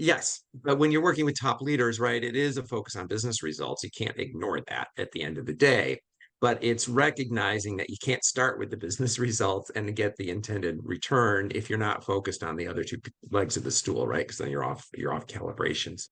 Yes, but when you're working with top leaders, right, it is a focus on business results. You can't ignore that at the end of the day. But it's recognizing that you can't start with the business results and get the intended return if you're not focused on the other two legs of the stool, right? Because then you're off calibrations.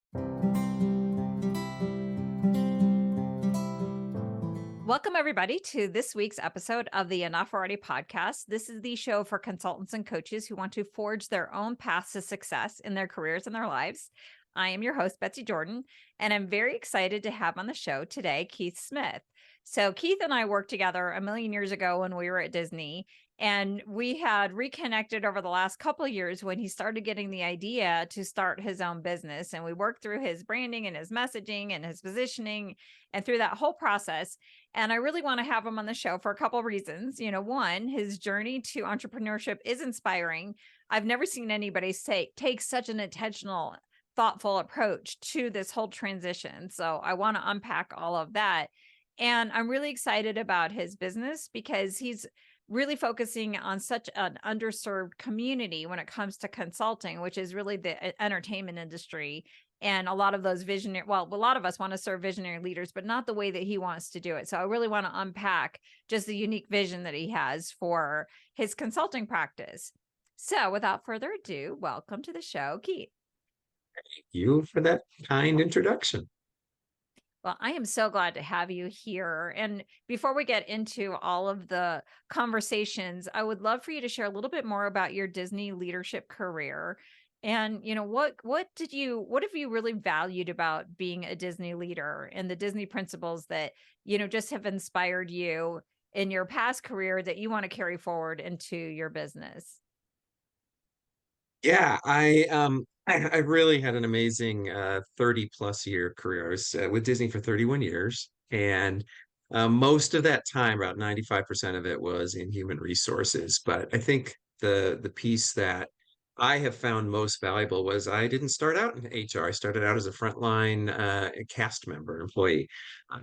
Welcome, everybody, to this week's episode of the Enough Already podcast. This is the show for consultants and coaches who want to forge their own paths to success in their careers and their lives. I am your host, Betsy Jordyn, and I'm very excited to have on the show today Keith Smith. So, Keith and I worked together a million years ago when we were at Disney, and we had reconnected over the last couple of years when he started getting the idea to start his own business. And we worked through his branding and his messaging and his positioning and through that whole process. And I really want to have him on the show for a couple of reasons. One, his journey to entrepreneurship is inspiring. I've never seen anybody take such an intentional, thoughtful approach to this whole transition. So I want to unpack all of that. And I'm really excited about his business because he's really focusing on such an underserved community when it comes to consulting, which is really the entertainment industry. And a lot of those a lot of us want to serve visionary leaders, but not the way that he wants to do it. So I really want to unpack just the unique vision that he has for his consulting practice. So without further ado, welcome to the show, Keith. Thank you for that kind introduction. Well, I am so glad to have you here. And before we get into all of the conversations, I would love for you to share a little bit more about your Disney leadership career. And what have you really valued about being a Disney leader and the Disney principles that, just have inspired you in your past career that you want to carry forward into your business? Yeah, I really had an amazing 30 plus year career. I was with Disney for 31 years, and most of that time, about 95% of it was in human resources. But I think the piece that I have found most valuable was I didn't start out in HR. I started out as a frontline cast member, employee,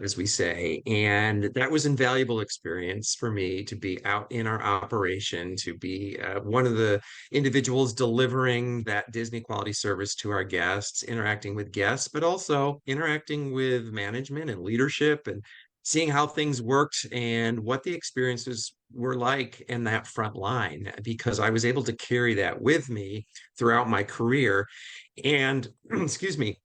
as we say. And that was invaluable experience for me to be out in our operation, to be one of the individuals delivering that Disney quality service to our guests, interacting with guests, but also interacting with management and leadership and seeing how things worked and what the experiences were like in that front line, because I was able to carry that with me throughout my career. And excuse me,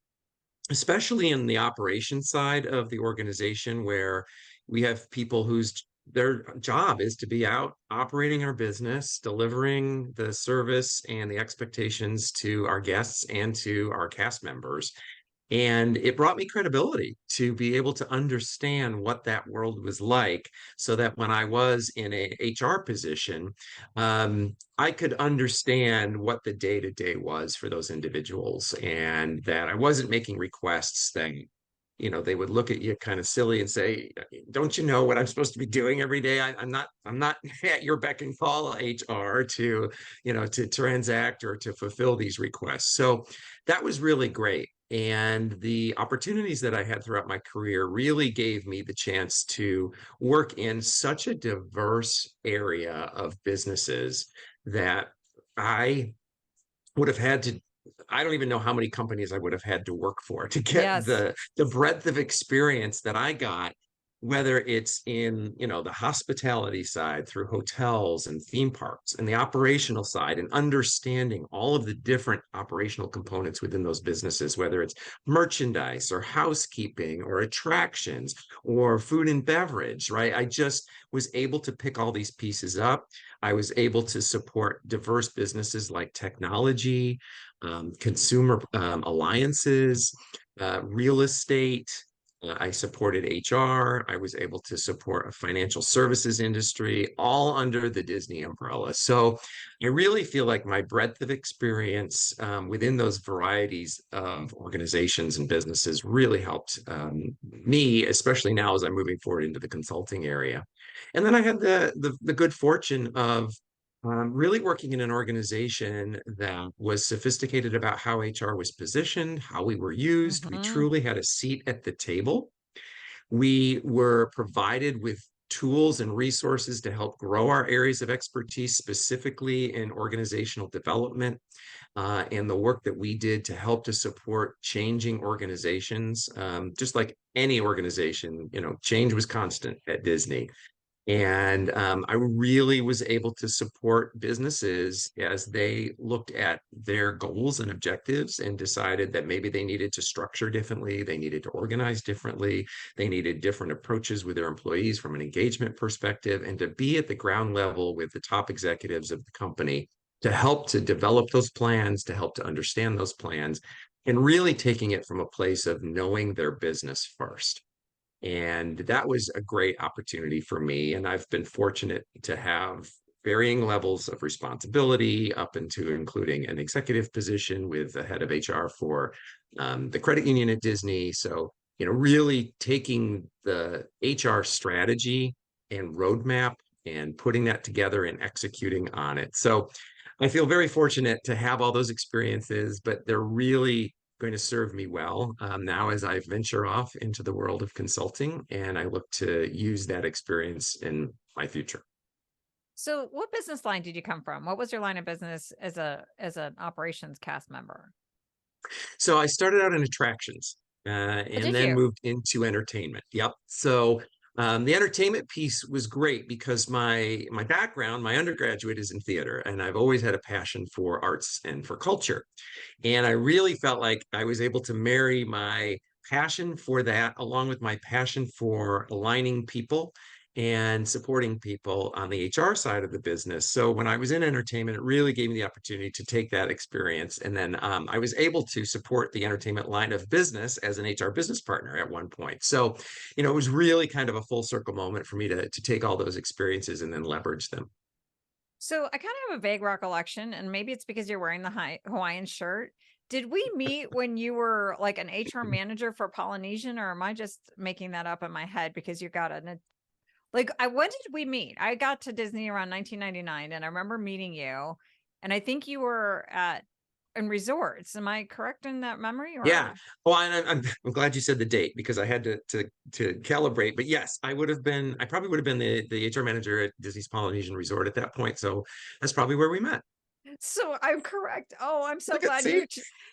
especially in the operation side of the organization, where we have people whose their job is to be out operating our business, delivering the service and the expectations to our guests and to our cast members. And it brought me credibility to be able to understand what that world was like, so that when I was in a HR position, I could understand what the day to day was for those individuals, and that I wasn't making requests that, they would look at you kind of silly and say, "Don't you know what I'm supposed to be doing every day? I'm not at your beck and call, HR, to transact or to fulfill these requests." So that was really great. And the opportunities that I had throughout my career really gave me the chance to work in such a diverse area of businesses that I would have had to, I don't even know how many companies I would have had to work for to get Yes. the breadth of experience that I got, whether it's in, the hospitality side through hotels and theme parks, and the operational side and understanding all of the different operational components within those businesses, whether it's merchandise or housekeeping or attractions or food and beverage, right? I just was able to pick all these pieces up. I was able to support diverse businesses like technology, consumer alliances, real estate. I supported HR. I was able to support a financial services industry, all under the Disney umbrella. So I really feel like my breadth of experience within those varieties of organizations and businesses really helped me, especially now as I'm moving forward into the consulting area. And then I had the good fortune of really working in an organization that was sophisticated about how HR was positioned, how we were used. We Hmm. truly had a seat at the table. We were provided with tools and resources to help grow our areas of expertise, specifically in organizational development. and the work that we did to help to support changing organizations. Just like any organization, change was constant at Disney. And I really was able to support businesses as they looked at their goals and objectives and decided that maybe they needed to structure differently, they needed to organize differently, they needed different approaches with their employees from an engagement perspective, and to be at the ground level with the top executives of the company to help to develop those plans, to help to understand those plans, and really taking it from a place of knowing their business first. And that was a great opportunity for me. And I've been fortunate to have varying levels of responsibility up into including an executive position with the head of HR for the credit union at Disney. So, really taking the HR strategy and roadmap and putting that together and executing on it. So I feel very fortunate to have all those experiences, but they're really going to serve me well now as I venture off into the world of consulting, and I look to use that experience in my future. So, what business line did you come from? What was your line of business as an operations cast member? So I started out in attractions Oh, and did then you? moved into entertainment. Yep. So the entertainment piece was great because my background, my undergraduate is in theater, and I've always had a passion for arts and for culture. And I really felt like I was able to marry my passion for that along with my passion for aligning people and supporting people on the HR side of the business. So when I was in entertainment, it really gave me the opportunity to take that experience. And then I was able to support the entertainment line of business as an HR business partner at one point. So, it was really kind of a full circle moment for me to take all those experiences and then leverage them. So, I kind of have a vague recollection, and maybe it's because you're wearing the Hawaiian shirt. Did we meet when you were like an HR manager for Polynesian, or am I just making that up in my head because you got when did we meet? I got to Disney around 1999, and I remember meeting you, and I think you were in resorts. Am I correct in that memory? Yeah. Or Well, and I'm glad you said the date because I had to calibrate. But yes, I probably would have been the HR manager at Disney's Polynesian Resort at that point. So that's probably where we met. so I'm correct. Oh, I'm so Look at glad see,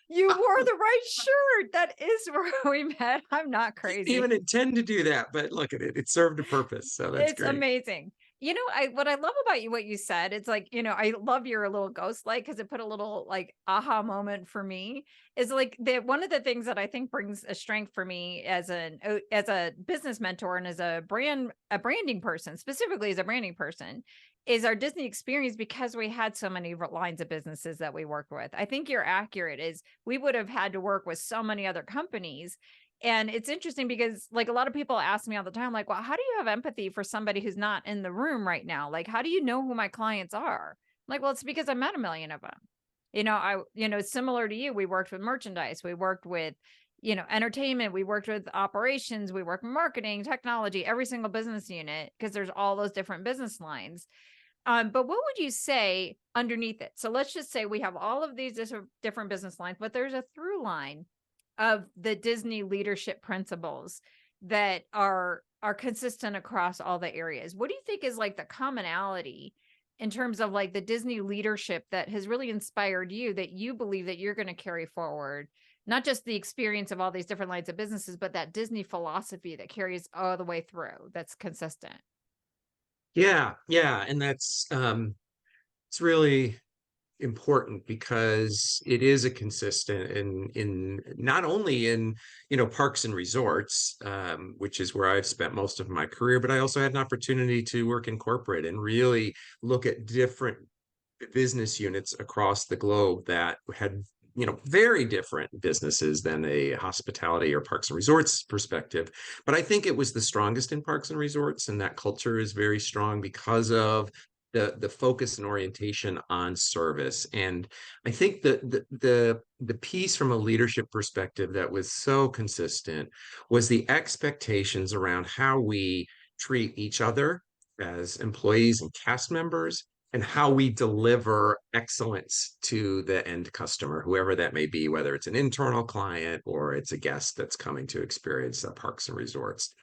you I wore the right shirt. That is where we met. I'm not didn't crazy. even intend to do that, but look at it. It served a purpose. So that's It's great. amazing. I what I love about what you said, it's like, I love your little ghost light because it put a little like aha moment for me. Is like that one of the things that I think brings a strength for me as a business mentor and as a branding person, specifically as a branding person, is our Disney experience because we had so many lines of businesses that we worked with. I think you're accurate is we would have had to work with so many other companies, and it's interesting because like a lot of people ask me all the time, like, well, how do you have empathy for somebody who's not in the room right now? Like, how do you know who my clients are? I'm like, well, it's because I met a million of them. Similar to you, we worked with merchandise, we worked with, entertainment, we worked with operations, we worked with marketing, technology, every single business unit, because there's all those different business lines. But what would you say underneath it? So let's just say we have all of these different business lines, but there's a through line of the Disney leadership principles that are consistent across all the areas. What do you think is like the commonality in terms of like the Disney leadership that has really inspired you that you believe that you're going to carry forward? Not just the experience of all these different lines of businesses, but that Disney philosophy that carries all the way through that's consistent. Yeah, yeah. And it's really important because it is a consistent in not only in parks and resorts, which is where I've spent most of my career, but I also had an opportunity to work in corporate and really look at different business units across the globe that had very different businesses than a hospitality or parks and resorts perspective. But I think it was the strongest in parks and resorts, and that culture is very strong because of the focus and orientation on service. And I think the piece from a leadership perspective that was so consistent was the expectations around how we treat each other as employees and cast members, and how we deliver excellence to the end customer, whoever that may be, whether it's an internal client or it's a guest that's coming to experience parks and resorts.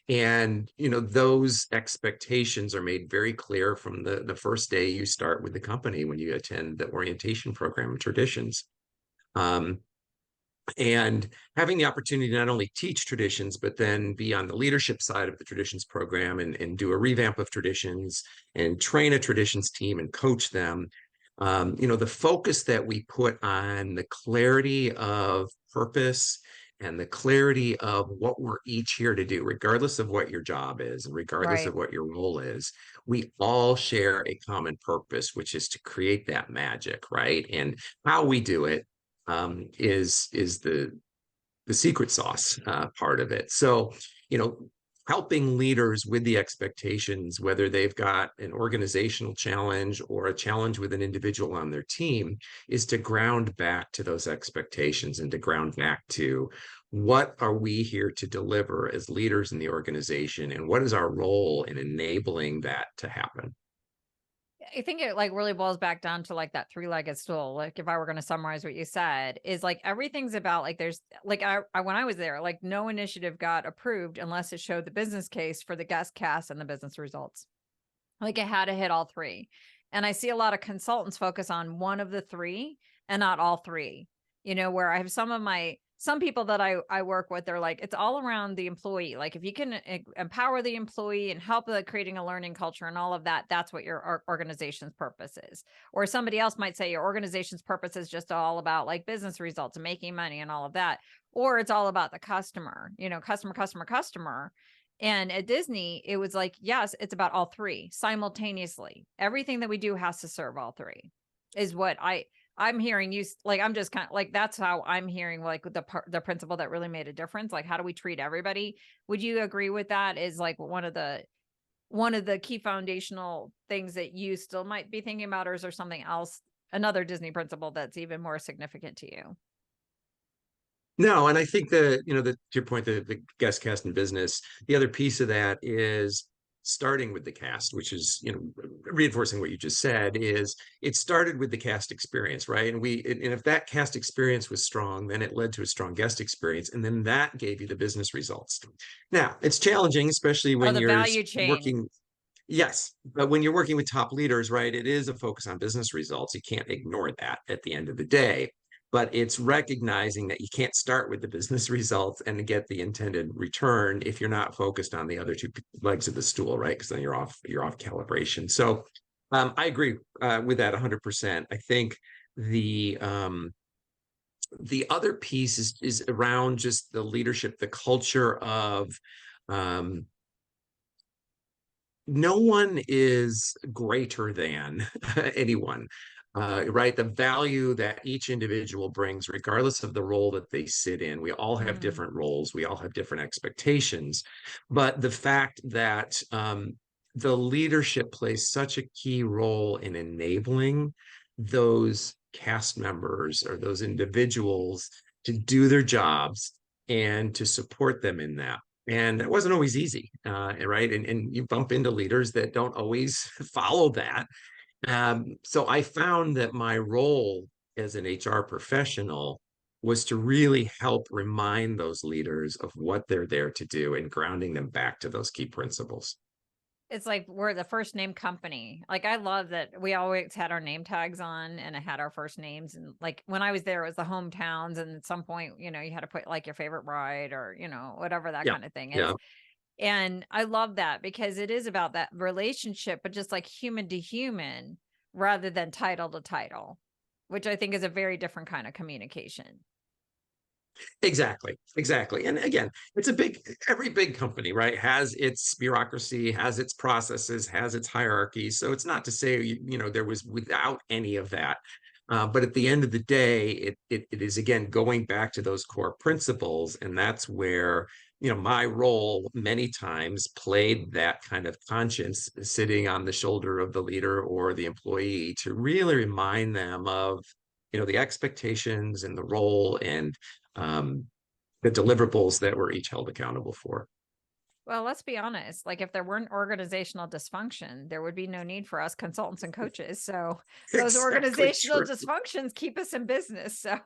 And, those expectations are made very clear from the first day you start with the company when you attend the orientation program traditions. Um, and having the opportunity to not only teach traditions, but then be on the leadership side of the traditions program and do a revamp of traditions and train a traditions team and coach them. The focus that we put on the clarity of purpose and the clarity of what we're each here to do, regardless of what your job is and regardless Right. of what your role is, we all share a common purpose, which is to create that magic, right? And how we do it is the secret sauce part of it. So, you know, helping leaders with the expectations, whether they've got an organizational challenge or a challenge with an individual on their team, is to ground back to those expectations and to ground back to what are we here to deliver as leaders in the organization and what is our role in enabling that to happen. I think it like really boils back down to like that three-legged stool. Like if I were going to summarize what you said, is like everything's about like there's like I when I was there, like no initiative got approved unless it showed the business case for the guest cast and the business results. Like it had to hit all three. And I see a lot of consultants focus on one of the three and not all three. Where I have some people that I work with, they're like, it's all around the employee. Like if you can empower the employee and help creating a learning culture and all of that, that's what your organization's purpose is. Or somebody else might say your organization's purpose is just all about like business results and making money and all of that. Or it's all about the customer, customer. And at Disney, it was like, yes, it's about all three simultaneously. Everything that we do has to serve all three is what I'm hearing you like. I'm just kind of like, that's how I'm hearing like the principle that really made a difference. Like, how do we treat everybody? Would you agree with that is like one of the key foundational things that you still might be thinking about, or is there something else, another Disney principle that's even more significant to you? No, and I think to your point, the guest cast in business, the other piece of that is starting with the cast, which is, reinforcing what you just said, is it started with the cast experience, right? And if that cast experience was strong, then it led to a strong guest experience, and then that gave you the business results. Now, it's challenging, especially Oh, when the you're value chain. working. Yes, but when you're working with top leaders, right, it is a focus on business results. You can't ignore that at the end of the day. But it's recognizing that you can't start with the business results and get the intended return if you're not focused on the other two legs of the stool, right? Because then you're off calibration. So I agree with that 100%. I think the the other piece is around just the leadership, the culture of um, no one is greater than anyone, right? The value that each individual brings, regardless of the role that they sit in, we all have Mm. different roles, we all have different expectations. But the fact that the leadership plays such a key role in enabling those cast members or those individuals to do their jobs and to support them in that. And it wasn't always easy, right? And you bump into leaders that don't always follow that. So I found that my role as an HR professional was to really help remind those leaders of what they're there to do and grounding them back to those key principles. It's like we're the first name company. Like, I love that we always had our name tags on and it had our first names. And like when I was there, it was the hometowns. And at some point, you had to put like your favorite ride or, whatever that Yeah, kind of thing is. yeah. And I love that because it is about that relationship, but just like human to human rather than title to title, which I think is a very different kind of communication. Exactly, exactly. And again, every big company, right, has its bureaucracy, has its processes, has its hierarchy. So it's not to say, there was without any of that. But at the end of the day, it is again going back to those core principles. And that's where, my role many times played that kind of conscience sitting on the shoulder of the leader or the employee to really remind them of, the expectations and the role and um, the deliverables that we're each held accountable for. Well, let's be honest. Like, if there weren't organizational dysfunction, there would be no need for us consultants and coaches. So, those Exactly organizational true. dysfunctions keep us in business. So,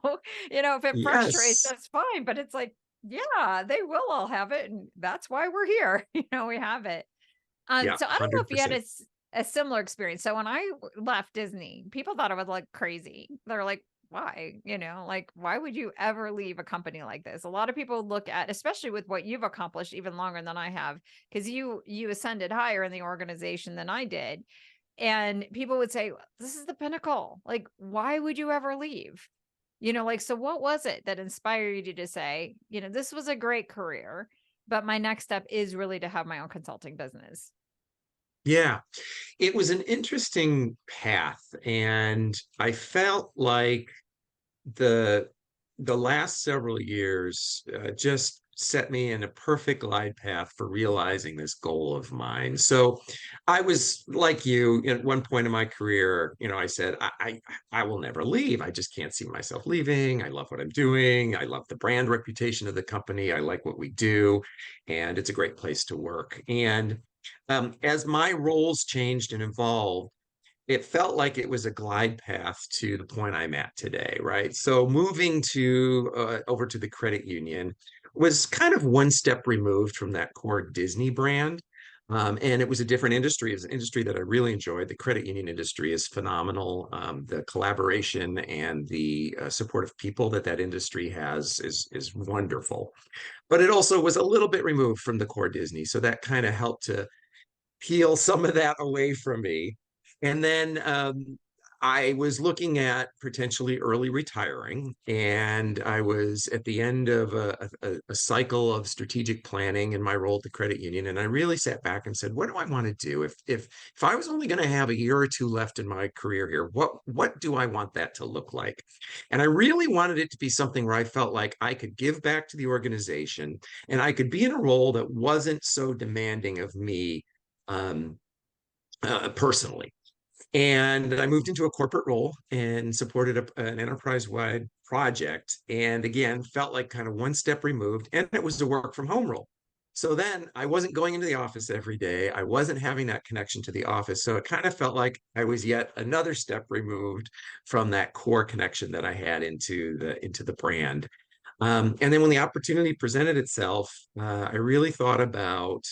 if it frustrates Yes. us, fine. But it's like, yeah, they will all have it. And that's why we're here. We have it. Yeah, So I don't know if you had 100%. a similar experience. So when I left Disney, people thought I was like crazy. They're like, why? Like, why would you ever leave a company like this? A lot of people look at, especially with what you've accomplished even longer than I have, because you ascended higher in the organization than I did. And people would say, this is the pinnacle. Like, why would you ever leave? Like, so what was it that inspired you to say, this was a great career, but my next step is really to have my own consulting business? Yeah, it was an interesting path, and I felt like the the last several years just set me in a perfect glide path for realizing this goal of mine. So I was like you at one point in my career, I said, I will never leave. I just can't see myself leaving. I love what I'm doing. I love the brand reputation of the company. I like what we do, and it's a great place to work. And as my roles changed and evolved, it felt like it was a glide path to the point I'm at today, right? So moving to over to the credit union was kind of one step removed from that core Disney brand. And it was a different industry. It's an industry that I really enjoyed. The credit union industry is phenomenal. The collaboration and the support of people that industry has is wonderful. But it also was a little bit removed from the core Disney, so that kind of helped to peel some of that away from me. And then I was looking at potentially early retiring, and I was at the end of a cycle of strategic planning in my role at the credit union. And I really sat back and said, what do I want to do? If I was only going to have a year or two left in my career here, what do I want that to look like? And I really wanted it to be something where I felt like I could give back to the organization and I could be in a role that wasn't so demanding of me um, personally. And I moved into a corporate role and supported an enterprise wide project. And again, felt like kind of one step removed. And it was a work from home role. So then I wasn't going into the office every day. I wasn't having that connection to the office. So it kind of felt like I was yet another step removed from that core connection that I had into the brand. And then when the opportunity presented itself, I really thought about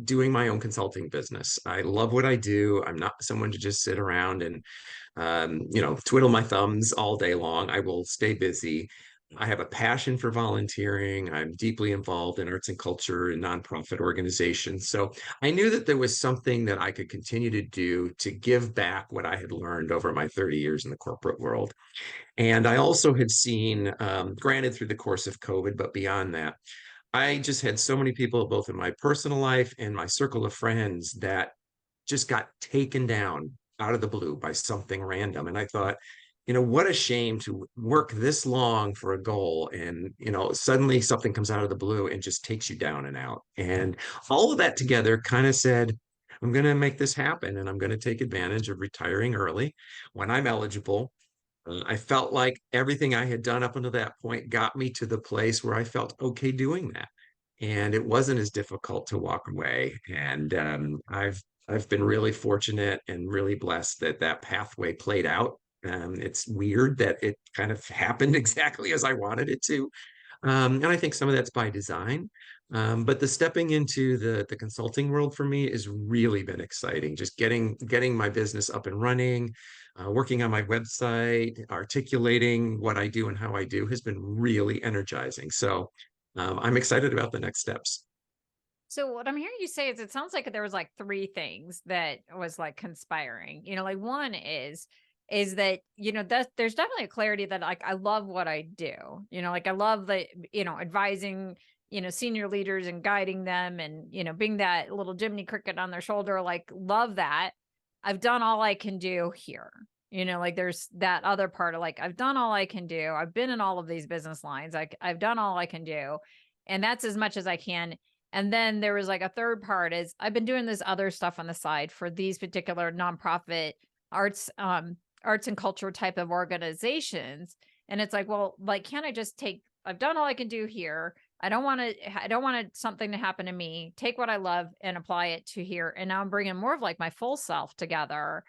doing my own consulting business. I love what I do. I'm not someone to just sit around and twiddle my thumbs all day long. I will stay busy. I have a passion for volunteering. I'm deeply involved in arts and culture and nonprofit organizations. So I knew that there was something that I could continue to do to give back what I had learned over my 30 years in the corporate world. And I also had seen, granted through the course of COVID, but beyond that, I just had so many people, both in my personal life and my circle of friends, that just got taken down out of the blue by something random. And I thought, what a shame to work this long for a goal. And, suddenly something comes out of the blue and just takes you down and out. And all of that together kind of said, I'm going to make this happen and I'm going to take advantage of retiring early when I'm eligible. I felt like everything I had done up until that point got me to the place where I felt okay doing that. And it wasn't as difficult to walk away. And I've been really fortunate and really blessed that that pathway played out. It's weird that it kind of happened exactly as I wanted it to. And I think some of that's by design. But the stepping into the consulting world for me has really been exciting. Just getting my business up and running, working on my website, articulating what I do and how I do has been really energizing. So I'm excited about the next steps. So what I'm hearing you say is it sounds like there was like three things that was like conspiring. Like one is that, that there's definitely a clarity that like I love what I do. Like I love the, advising, senior leaders and guiding them and, being that little Jiminy Cricket on their shoulder, like love that. I've done all I can do here. Like there's that other part of like I've done all I can do. I've been in all of these business lines. Like I've done all I can do. And that's as much as I can. And then there was like a third part is I've been doing this other stuff on the side for these particular nonprofit arts, arts and culture type of organizations. And it's like, well, like, can't I just take, I've done all I can do here. I don't want something to happen to me, take what I love and apply it to here. And now I'm bringing more of like my full self together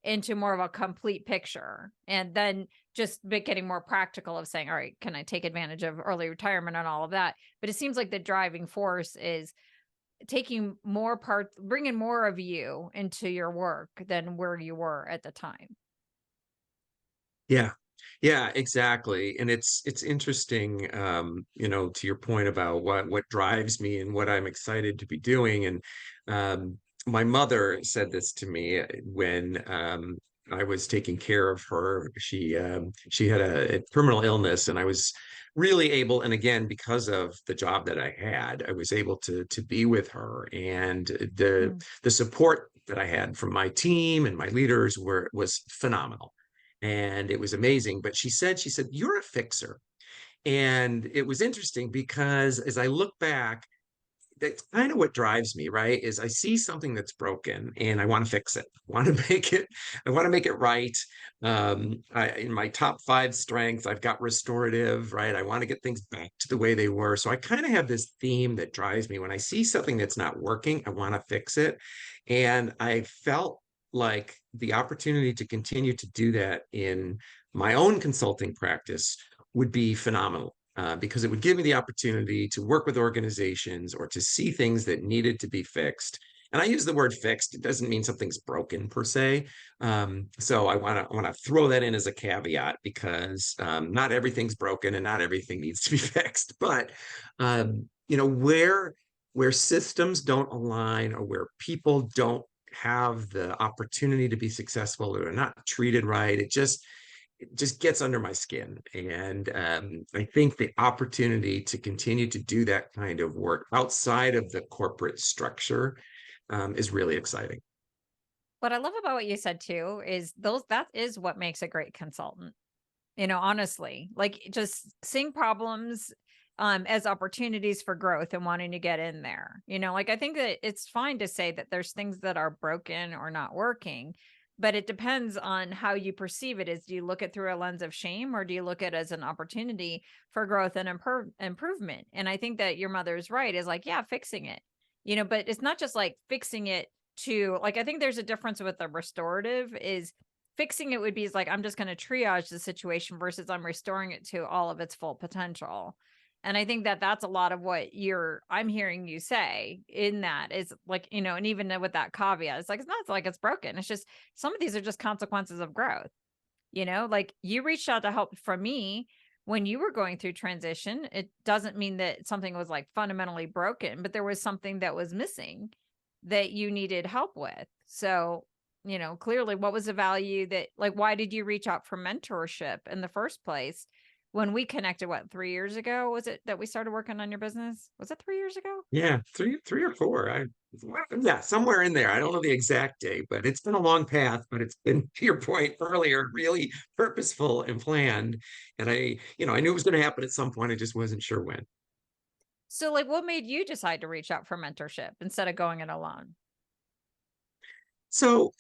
into more of a complete picture. And then just getting more practical of saying, all right, can I take advantage of early retirement and all of that? But it seems like the driving force is taking more part, bringing more of you into your work than where you were at the time. Yeah. Yeah, exactly. And it's interesting, to your point about what drives me and what I'm excited to be doing. And my mother said this to me when I was taking care of her. She had a terminal illness, and I was really able, and again, because of the job that I had, I was able to be with her. And the Mm. the support that I had from my team and my leaders was phenomenal, and it was amazing. But she said, "You're a fixer." And it was interesting because as I look back, that's kind of what drives me, right? Is I see something that's broken and I want to fix it. I want to make it right. In my top five strengths, I've got restorative, right? I want to get things back to the way they were. So I kind of have this theme that drives me. When I see something that's not working, I want to fix it. And I felt like the opportunity to continue to do that in my own consulting practice would be phenomenal, because it would give me the opportunity to work with organizations or to see things that needed to be fixed. And I use the word fixed. It doesn't mean something's broken per se. So I want to throw that in as a caveat, because not everything's broken and not everything needs to be fixed. But where systems don't align, or where people don't have the opportunity to be successful, or are not treated right, it just gets under my skin. And I think the opportunity to continue to do that kind of work outside of the corporate structure is really exciting. What I love about what you said too is that is what makes a great consultant. Honestly, like just seeing problems as opportunities for growth and wanting to get in there. Like I think that it's fine to say that there's things that are broken or not working, but it depends on how you perceive it. Is do you look at through a lens of shame, or do you look at it as an opportunity for growth and improvement? And I think that your mother's right, is like, yeah, fixing it. But it's not just like fixing it to like, I think there's a difference with the restorative is fixing it would be is like, I'm just going to triage the situation versus I'm restoring it to all of its full potential. And I think that that's a lot of what I'm hearing you say in that is like, and even with that caveat, it's like, it's not like it's broken. It's just some of these are just consequences of growth. Like you reached out to help from me when you were going through transition. It doesn't mean that something was like fundamentally broken, but there was something that was missing that you needed help with. So, clearly what was the value that like why did you reach out for mentorship in the first place? When we connected, what, 3 years ago was it that we started working on your business? Was it 3 years ago? Yeah, three or four. Yeah, somewhere in there. I don't know the exact date, but it's been a long path. But it's been, to your point earlier, really purposeful and planned. And I knew it was going to happen at some point. I just wasn't sure when. So like what made you decide to reach out for mentorship instead of going it alone? So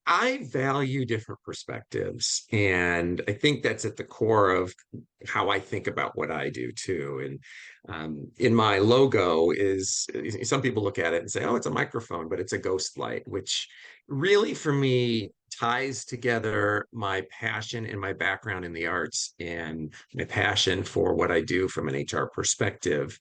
I value different perspectives, and I think that's at the core of how I think about what I do too. And in my logo is some people look at it and say, "Oh, it's a microphone," but it's a ghost light, which really for me ties together my passion and my background in the arts and my passion for what I do from an HR perspective.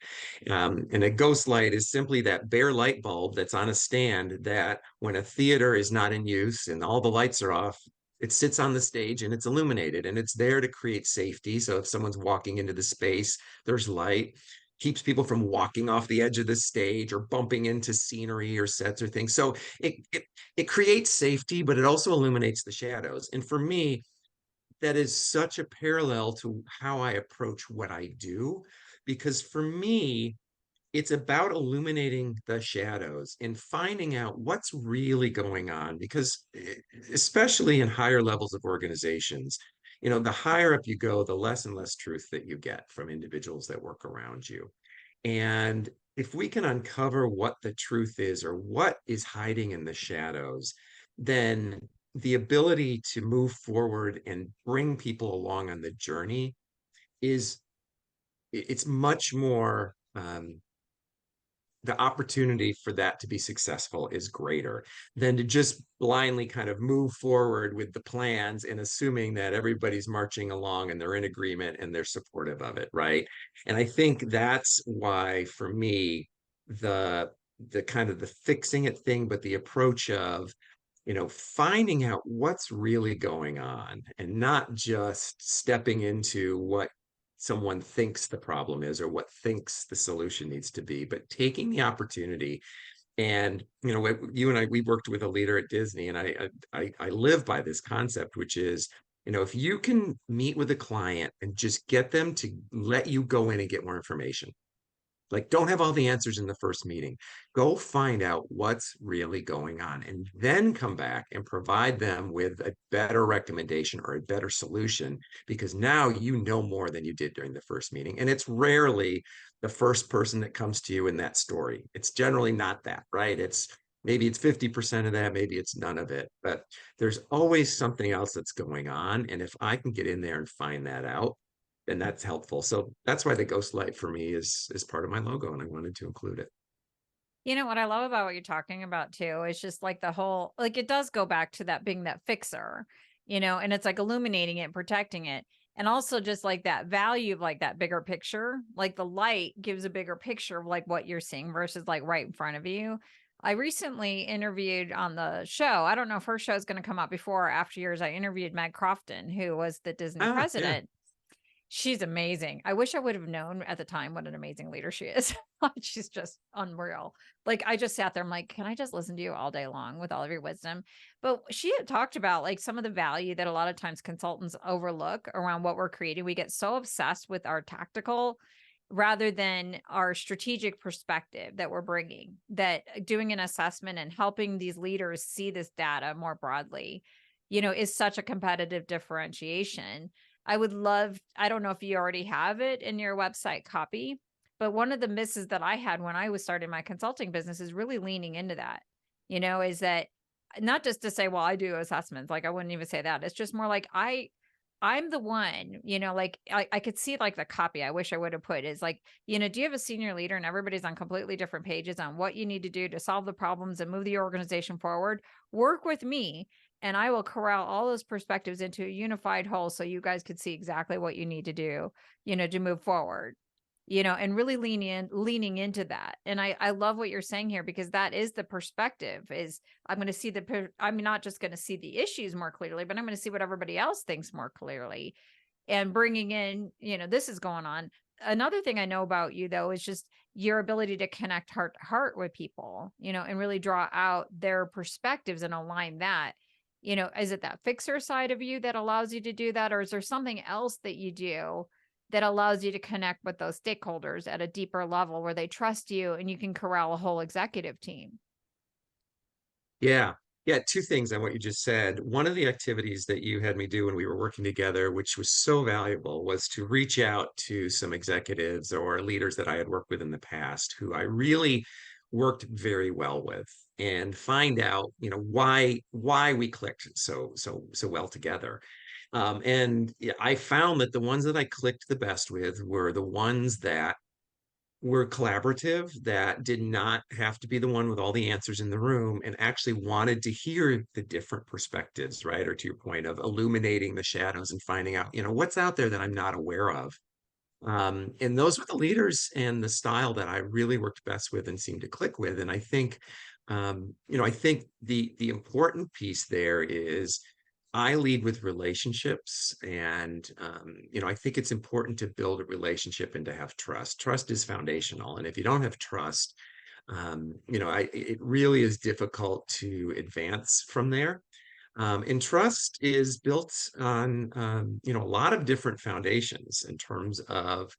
And a ghost light is simply that bare light bulb that's on a stand that when a theater is not in use and all the lights are off, it sits on the stage and it's illuminated, and it's there to create safety. So if someone's walking into the space, there's light, keeps people from walking off the edge of the stage or bumping into scenery or sets or things. So it creates safety, but it also illuminates the shadows. And for me, that is such a parallel to how I approach what I do, because for me, it's about illuminating the shadows and finding out what's really going on. Because especially in higher levels of organizations, the higher up you go, the less and less truth that you get from individuals that work around you. And if we can uncover what the truth is, or what is hiding in the shadows, then the ability to move forward and bring people along on the journey is it's much more, the opportunity for that to be successful is greater than to just blindly kind of move forward with the plans and assuming that everybody's marching along and they're in agreement and they're supportive of it, right? And I think that's why, for me, the the kind of the fixing it thing, but the approach of, finding out what's really going on and not just stepping into what someone thinks the problem is or what thinks the solution needs to be, but taking the opportunity. And you and I, we worked with a leader at Disney, and I live by this concept, which is, if you can meet with a client and just get them to let you go in and get more information, like, don't have all the answers in the first meeting. Go find out what's really going on and then come back and provide them with a better recommendation or a better solution, because now you know more than you did during the first meeting. And it's rarely the first person that comes to you in that story. It's generally not that, right? Maybe it's 50% of that, maybe it's none of it, but there's always something else that's going on. And if I can get in there and find that out, and that's helpful. So that's why the ghost light for me is part of my logo, and I wanted to include it. You know what I love about what you're talking about too is just like the whole, like it does go back to that being that fixer, and it's like illuminating it, protecting it. And also just like that value of like that bigger picture, like the light gives a bigger picture of like what you're seeing versus like right in front of you. I recently interviewed on the show. I don't know if her show is going to come out before or after yours. I interviewed Meg Crofton, who was the Disney Ah, yeah. president. She's amazing. I wish I would have known at the time what an amazing leader she is. She's just unreal. Like, I just sat there, I'm like, can I just listen to you all day long with all of your wisdom? But she had talked about like some of the value that a lot of times consultants overlook around what we're creating. We get so obsessed with our tactical rather than our strategic perspective that we're bringing, that doing an assessment and helping these leaders see this data more broadly, is such a competitive differentiation. I would love, I don't know if you already have it in your website copy, but one of the misses that I had when I was starting my consulting business is really leaning into that, is that not just to say, well, I do assessments. Like I wouldn't even say that. It's just more like I'm the one, like I could see like the copy I wish I would have put is like, do you have a senior leader and everybody's on completely different pages on what you need to do to solve the problems and move the organization forward? Work with me and I will corral all those perspectives into a unified whole so you guys could see exactly what you need to do, to move forward. And really leaning into that. And I love what you're saying here, because that is the perspective is I'm going to see I'm not just going to see the issues more clearly, but I'm going to see what everybody else thinks more clearly and bringing in, this is going on. Another thing I know about you though, is just your ability to connect heart to heart with people, and really draw out their perspectives and align that. Is it that fixer side of you that allows you to do that? Or is there something else that you do that allows you to connect with those stakeholders at a deeper level where they trust you and you can corral a whole executive team? Yeah. Yeah. Two things on what you just said. One of the activities that you had me do when we were working together, which was so valuable, was to reach out to some executives or leaders that I had worked with in the past who I really worked very well with, and find out, why we clicked so well together. And yeah, I found that the ones that I clicked the best with were the ones that were collaborative, that did not have to be the one with all the answers in the room, and actually wanted to hear the different perspectives, right? Or to your point of illuminating the shadows and finding out, what's out there that I'm not aware of. And those were the leaders and the style that I really worked best with and seemed to click with. And I think the important piece there is I lead with relationships, and I think it's important to build a relationship and to have trust. Trust is foundational, and if you don't have trust, it really is difficult to advance from there. And trust is built on, a lot of different foundations in terms of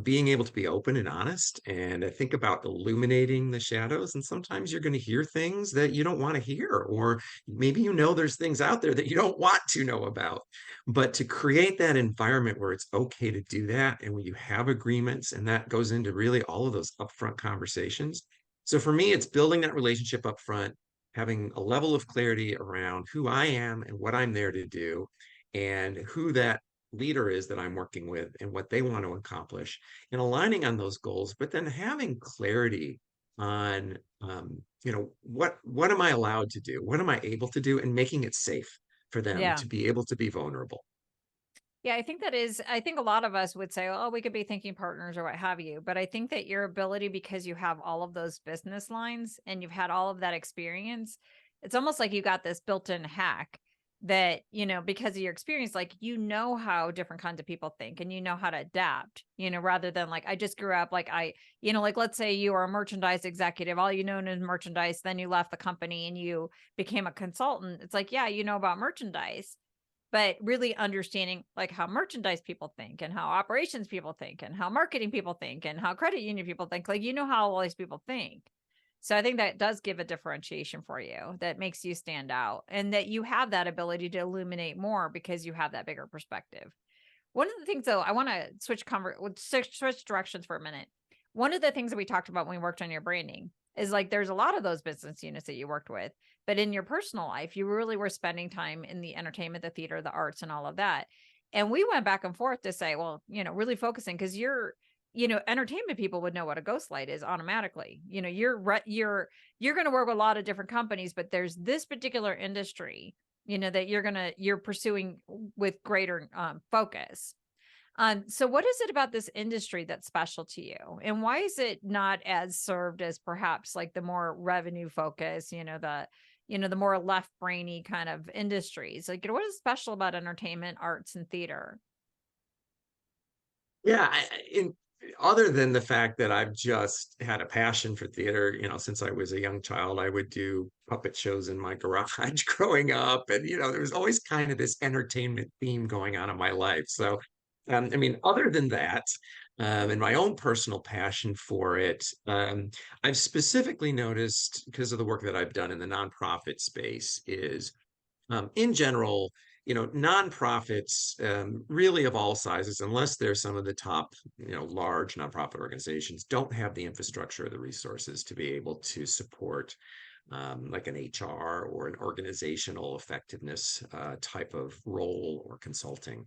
being able to be open and honest. And I think about illuminating the shadows. And sometimes you're going to hear things that you don't want to hear, or maybe there's things out there that you don't want to know about. But to create that environment where it's okay to do that, and when you have agreements, and that goes into really all of those upfront conversations. So for me, it's building that relationship up front, having a level of clarity around who I am and what I'm there to do, and who that leader is that I'm working with and what they want to accomplish, and aligning on those goals, but then having clarity on what am I allowed to do? What am I able to do? And making it safe for them Yeah. to be able to be vulnerable. Yeah, I think a lot of us would say, oh, we could be thinking partners or what have you. But I think that your ability, because you have all of those business lines and you've had all of that experience, it's almost like you got this built in hack that, because of your experience, like, how different kinds of people think and you know how to adapt, rather than like, I just grew up like like, let's say you are a merchandise executive, all you know is merchandise, then you left the company and you became a consultant. It's like, yeah, you know about merchandise, but really understanding like how merchandise people think and how operations people think and how marketing people think and how credit union people think, like, how all these people think. So I think that does give a differentiation for you that makes you stand out, and that you have that ability to illuminate more because you have that bigger perspective. One of the things, though, I want to switch directions for a minute. One of the things that we talked about when we worked on your branding is like there's a lot of those business units that you worked with, but in your personal life, you really were spending time in the entertainment, the theater, the arts, and all of that. And we went back and forth to say, well, really focusing, because entertainment people would know what a ghost light is automatically. You're going to work with a lot of different companies, but there's this particular industry that you're pursuing with greater focus. So what is it about this industry that's special to you? And why is it not as served as perhaps like the more revenue focus, the more left brainy kind of industries? Like, what is special about entertainment, arts, and theater? Yeah, other than the fact that I've just had a passion for theater, since I was a young child, I would do puppet shows in my garage growing up, and there was always kind of this entertainment theme going on in my life. So, other than that, and my own personal passion for it, I've specifically noticed because of the work that I've done in the nonprofit space is in general, nonprofits really of all sizes, unless they're some of the top, large nonprofit organizations, don't have the infrastructure or the resources to be able to support like an HR or an organizational effectiveness type of role or consulting.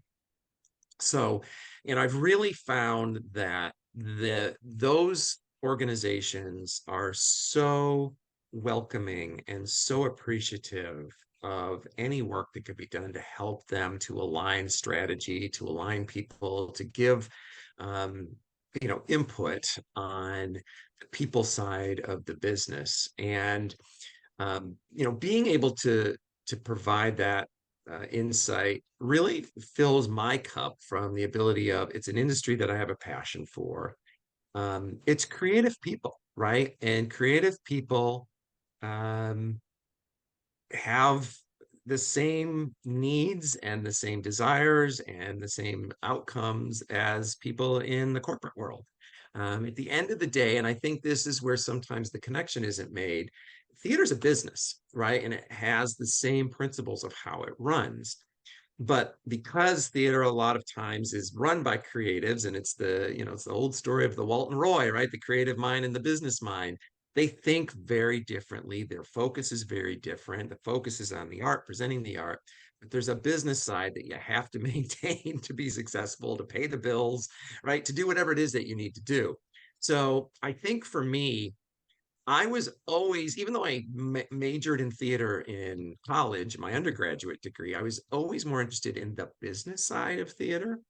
So, I've really found that those organizations are so welcoming and so appreciative of any work that could be done to help them to align strategy, to align people, to give um, input on the people side of the business. And being able to provide that insight really fills my cup from the ability of it's an industry that I have a passion for. It's creative people, right? And creative people um, have the same needs and the same desires and the same outcomes as people in the corporate world. At the end of the day, and I think this is where sometimes the connection isn't made, theater's a business, right? And it has the same principles of how it runs. But because theater a lot of times is run by creatives, and it's the old story of the Walton Roy, right? The creative mind and the business mind. They think very differently. Their focus is very different. The focus is on the art, presenting the art. But there's a business side that you have to maintain to be successful, to pay the bills, right? To do whatever it is that you need to do. So I think for me, I was always, even though I majored in theater in college, my undergraduate degree, I was always more interested in the business side of theater.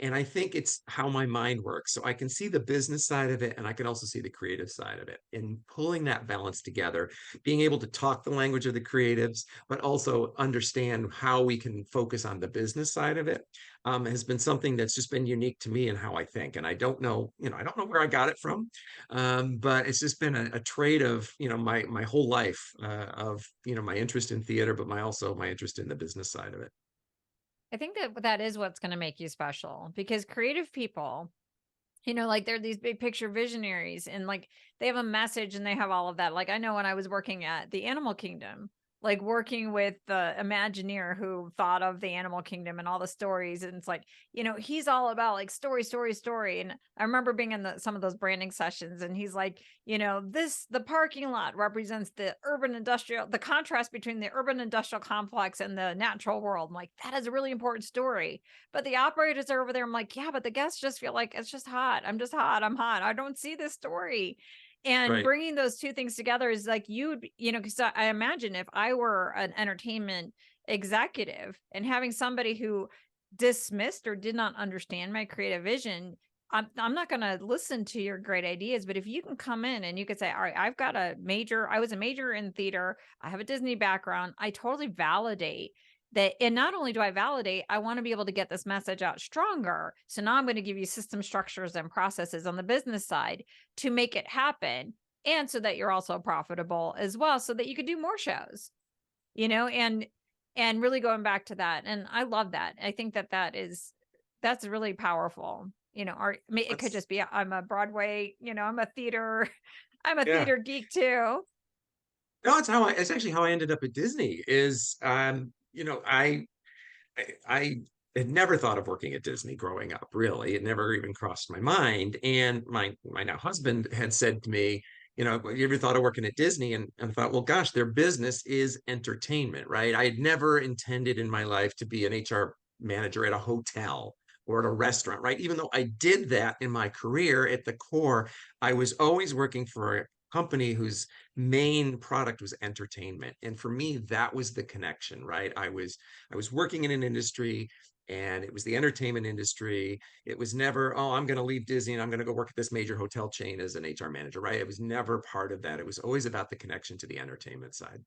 And I think it's how my mind works. So I can see the business side of it, and I can also see the creative side of it. And pulling that balance together, being able to talk the language of the creatives, but also understand how we can focus on the business side of it, has been something that's just been unique to me and how I think. And I don't know, I don't know where I got it from, but it's just been a trait of my whole life of my interest in theater, but my interest in the business side of it. I think that that is what's going to make you special, because creative people, like, they're these big picture visionaries, and like they have a message and they have all of that. Like, I know when I was working at the animal kingdom, like working with the Imagineer who thought of the animal kingdom and all the stories. And it's like, he's all about like story, story, story. And I remember being in some of those branding sessions, and he's like, the parking lot represents the contrast between the urban industrial complex and the natural world. I'm like, that is a really important story. But the operators are over there. I'm like, yeah, but the guests just feel like it's just hot. I'm just hot. I'm hot. I don't see this story. And Right. bringing those two things together is like because I imagine if I were an entertainment executive and having somebody who dismissed or did not understand my creative vision, I'm not going to listen to your great ideas. But if you can come in and you could say, all right, I was a major in theater, I have a Disney background, I totally validate that. And not only do I validate, I want to be able to get this message out stronger. So now I'm going to give you system structures and processes on the business side to make it happen. And so that you're also profitable as well, so that you could do more shows, and really going back to that. And I love that. I think that's really powerful. Or it could That's just be, I'm a Broadway, I'm a theater, I'm a yeah. theater geek too. No, it's actually how I ended up at Disney is I had never thought of working at Disney growing up, really. It never even crossed my mind. And my now husband had said to me, you ever thought of working at Disney? And I thought, well, gosh, their business is entertainment, right? I had never intended in my life to be an HR manager at a hotel or at a restaurant, right? Even though I did that in my career at the core, I was always working for a company whose main product was entertainment. And for me, that was the connection, right? I was working in an industry and it was the entertainment industry. It was never, oh, I'm going to leave Disney and I'm going to go work at this major hotel chain as an HR manager, right? It was never part of that. It was always about the connection to the entertainment side.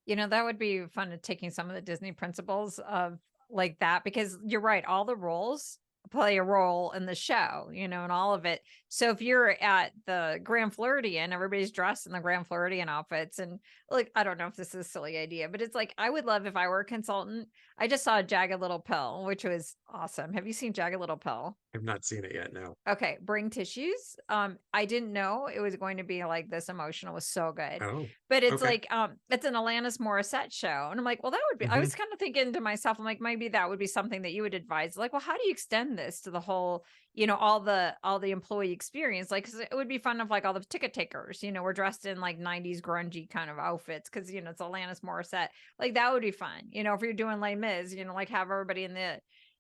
That would be fun to taking some of the Disney principles of like that, because you're right, all the roles play a role in the show, and all of it. So if you're at the Grand Floridian, everybody's dressed in the Grand Floridian outfits. And like, I don't know if this is a silly idea, but it's like, I would love if I were a consultant. I just saw Jagged Little Pill, which was awesome. Have you seen Jagged Little Pill? I've not seen it yet. No. Okay, bring tissues. I didn't know it was going to be like this emotional. It was so good. Oh, But it's okay. like it's an Alanis Morissette show. And I'm like, well, that would be, I Hmm. was kind of thinking to myself, I'm like, maybe that would be something that you would advise. Like, well, how do you extend this to the whole, all the employee experience? Like, 'cause it would be fun if like all the ticket takers, were dressed in like 90s grungy kind of outfits, because it's Alanis Morissette. Like that would be fun. If you're doing Les Mis, like have everybody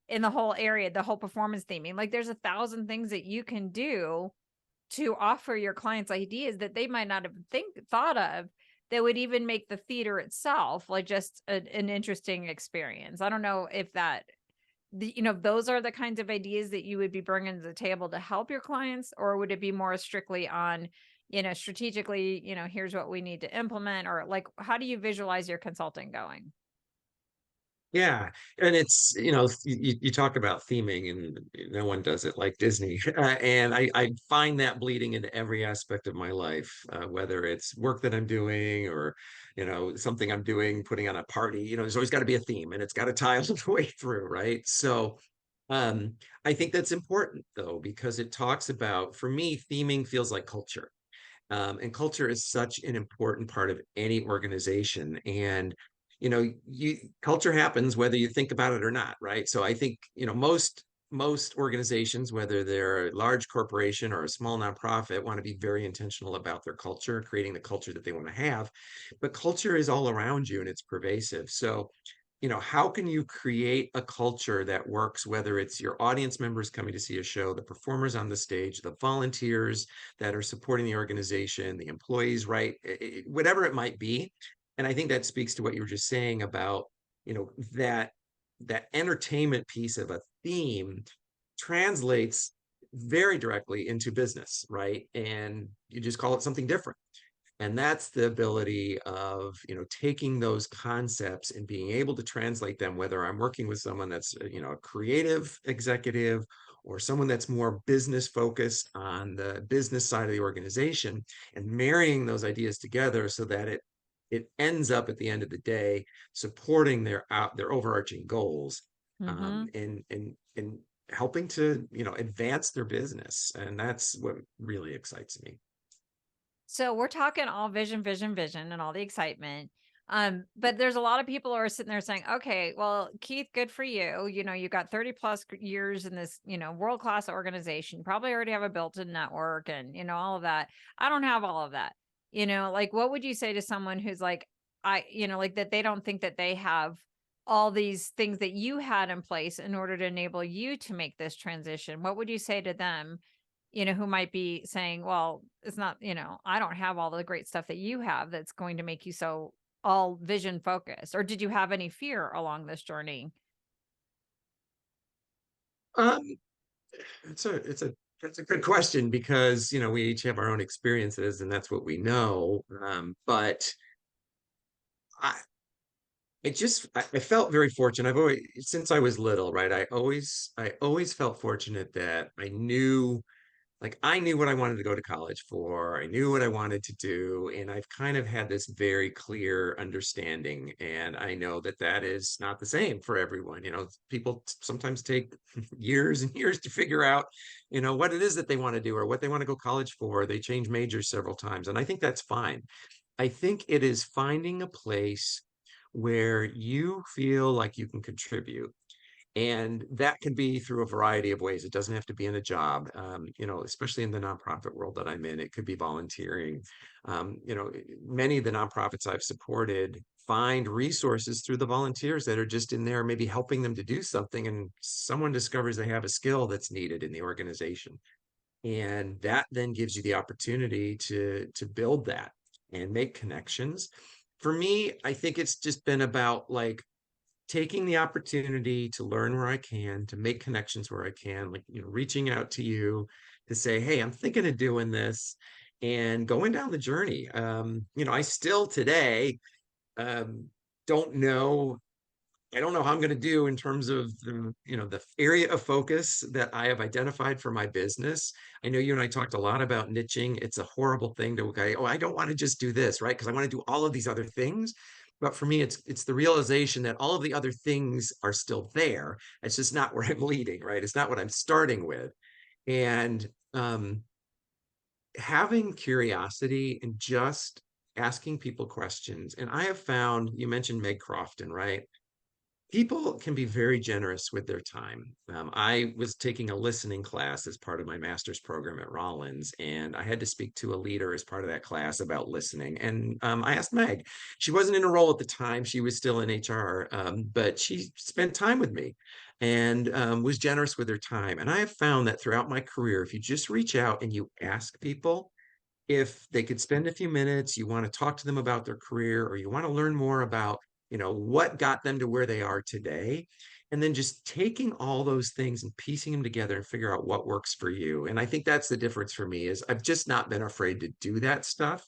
in the whole area, the whole performance theming. Like there's 1,000 things that you can do to offer your clients ideas that they might not have thought of, that would even make the theater itself like just an interesting experience. I don't know if those are the kinds of ideas that you would be bringing to the table to help your clients, or would it be more strictly on, strategically, here's what we need to implement, or like, how do you visualize your consulting going? Yeah, and it's you talk about theming, and no one does it like Disney. And I find that bleeding into every aspect of my life, whether it's work that I'm doing or something I'm doing, putting on a party. There's always got to be a theme, and it's got to tie all the way through, right? So, I think that's important though, because it talks about, for me, theming feels like culture. And culture is such an important part of any organization. And culture happens whether you think about it or not, right? So I think most organizations, whether they're a large corporation or a small nonprofit, want to be very intentional about their culture, creating the culture that they want to have. But culture is all around you and it's pervasive. So how can you create a culture that works, whether it's your audience members coming to see a show, the performers on the stage, the volunteers that are supporting the organization, the employees, right? Whatever it might be. And I think that speaks to what you were just saying about, that entertainment piece of a theme translates very directly into business, right? And you just call it something different. And that's the ability of taking those concepts and being able to translate them, whether I'm working with someone that's a creative executive or someone that's more business focused on the business side of the organization, and marrying those ideas together so that it ends up at the end of the day supporting their overarching goals, Mm-hmm. and helping to advance their business. And that's what really excites me. So we're talking all vision, vision, vision, and all the excitement. But there's a lot of people who are sitting there saying, okay, well, Keith, good for you. You got 30 plus years in this, world class organization. You probably already have a built in network and, all of that. I don't have all of that. Like what would you say to someone who's like, like that they don't think that they have all these things that you had in place in order to enable you to make this transition? What would you say to them, who might be saying, well, it's not, I don't have all the great stuff that you have that's going to make you so all vision focused? Or did you have any fear along this journey? Um, it's a good question because, we each have our own experiences and that's what we know. But I, I felt very fortunate. I've always, since I was little, right? I always felt fortunate that I knew what I wanted to go to college for. I knew what I wanted to do. And I've kind of had this very clear understanding. And I know that that is not the same for everyone. People sometimes take years and years to figure out, what it is that they want to do or what they want to go college for. They change majors several times. And I think that's fine. I think it is finding a place where you feel like you can contribute. And that can be through a variety of ways. It doesn't have to be in a job, especially in the nonprofit world that I'm in. It could be volunteering. Many of the nonprofits I've supported find resources through the volunteers that are just in there, maybe helping them to do something, and someone discovers they have a skill that's needed in the organization. And that then gives you the opportunity to build that and make connections. For me, I think it's just been about like taking the opportunity to learn where I can, to make connections where I can, like, reaching out to you to say, hey, I'm thinking of doing this and going down the journey. I still today um, don't know. I don't know how I'm going to do in terms of the area of focus that I have identified for my business. I know you and I talked a lot about niching. It's a horrible thing to go, oh, I don't want to just do this, right? Because I want to do all of these other things. But for me, it's the realization that all of the other things are still there. It's just not where I'm leading, right? It's not what I'm starting with. And having curiosity and just asking people questions. And I have found, you mentioned Meg Crofton, right? People can be very generous with their time. I was taking a listening class as part of my master's program at Rollins, and I had to speak to a leader as part of that class about listening. And I asked Meg. She wasn't in a role at the time; she was still in HR, but she spent time with me and was generous with her time. And I have found that throughout my career, if you just reach out and you ask people if they could spend a few minutes, you want to talk to them about their career, or you want to learn more about, what got them to where they are today. And then just taking all those things and piecing them together and figure out what works for you. And I think that's the difference for me is I've just not been afraid to do that stuff.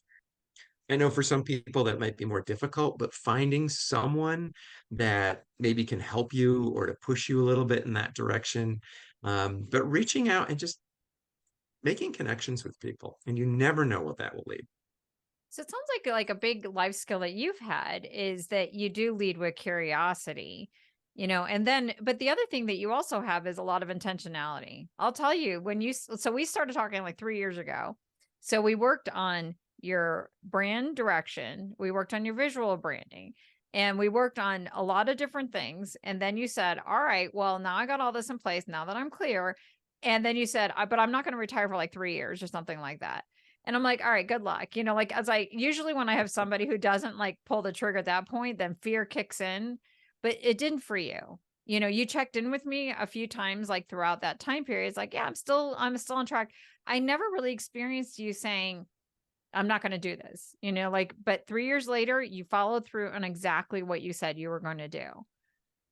I know for some people that might be more difficult, but finding someone that maybe can help you or to push you a little bit in that direction. But reaching out and just making connections with people, and you never know what that will lead. So it sounds like a big life skill that you've had is that you do lead with curiosity, and then but the other thing that you also have is a lot of intentionality. I'll tell you so we started talking like 3 years ago. So we worked on your brand direction, we worked on your visual branding, and we worked on a lot of different things, and then you said, "All right, well, now I got all this in place now that I'm clear." And then you said, "But I'm not going to retire for like 3 years," or something like that. And I'm like, all right, good luck. Like as I usually when I have somebody who doesn't like pull the trigger at that point, then fear kicks in, but it didn't for you. You checked in with me a few times like throughout that time period. It's like, yeah, I'm still on track. I never really experienced you saying, I'm not going to do this, but 3 years later, you followed through on exactly what you said you were going to do.